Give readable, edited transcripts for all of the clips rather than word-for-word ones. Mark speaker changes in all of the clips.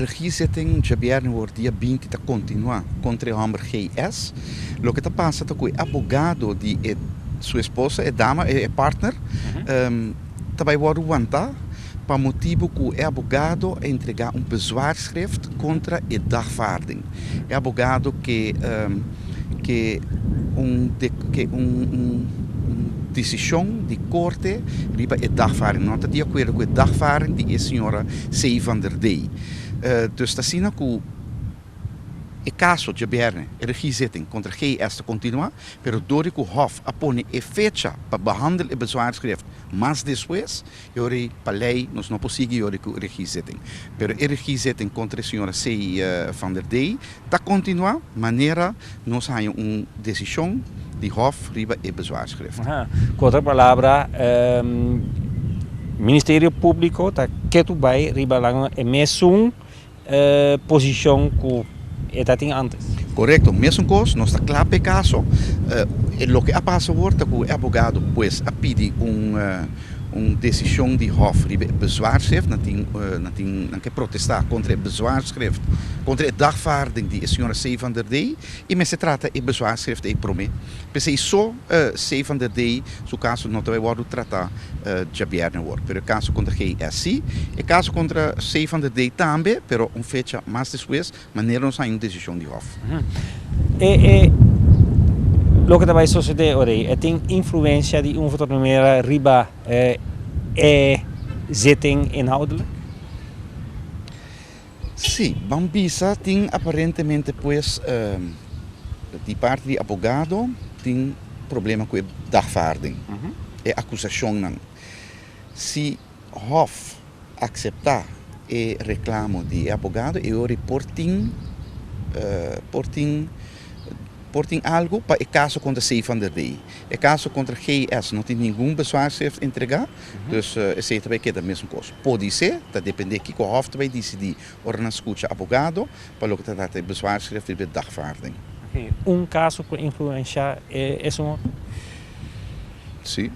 Speaker 1: regiezitting governo wordt dia 20 te continua contra o homem GS. Lo que está passa é que o advogado de sua esposa, é dama, é partner, também vai aguentar para motivo que o advogado entregar bezwaarschrift contra a dagvaarding. É advogado que decisão de corte riba a dagvaarding. Não está de acordo com a dagvaarding de a senhora C. van der Dey. Dus está assim que o caso de governo, a regiezitting contra GS continua, pero door que o Hof apone a fecha para behandelen o bezwaarschrift, mas depois, yori palei, nós não conseguimos yori com a regiezitting. Pero a regiezitting contra a senhora C. van der Dey, está continua, maneira nós temos decisão de Hof riba a bezwaarschrift.
Speaker 2: Com outra palavra, Ministério Público está quieto vai riba lá a mesma posição que está tem antes.
Speaker 1: Correto, mesmo coisa, nós está claro para caso. O que passa agora é que o advogado pues a pedir decisão de Hof riba bezwaarschrift, não que protestar contra o bezwaarschrift, contra a dagvaarding de a senhora C. van der Dey, e mas se trata de bezwaarschrift e promê. Pensei só C. van der Dey, no caso não vai poder tratar de governo agora, pero caso contra GSI, e caso contra C. van der Dey também, pero fecha mais depois, maneira nós uma decisão de Hof.
Speaker 2: Lo que vai suceder ora tem influência de outra maneira riba zitting inhoudelijk?
Speaker 1: Sim, Bambisa tem aparentemente pues de parte de advogado tem problema com a dagvaarding. É acusação não. Se Hof aceitar o reclamo de advogado, eu reporting algo para o caso contra C. van der Dey. O caso contra GS não tem nenhum bezwaarschrift entregar, dus é também que é a mesma coisa. Pode ser, está depender que o Hof vai decidir ou não escuta advogado, para o que está de bezwaarschrift de dagvaarding.
Speaker 2: Caso com influência é um?
Speaker 1: Sim.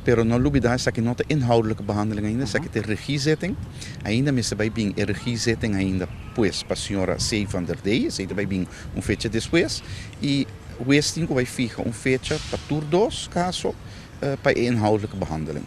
Speaker 1: Pero não olvidar que não tem inhoudelijke behandeling ainda, que tem regiezitting. Ainda mesmo vai vir a regiezitting ainda, pues, para a senhora C. van der Dey, vai vir fecha depois. E o Westing vai ficar fecha para todos caso para a inhoudelijke behandeling.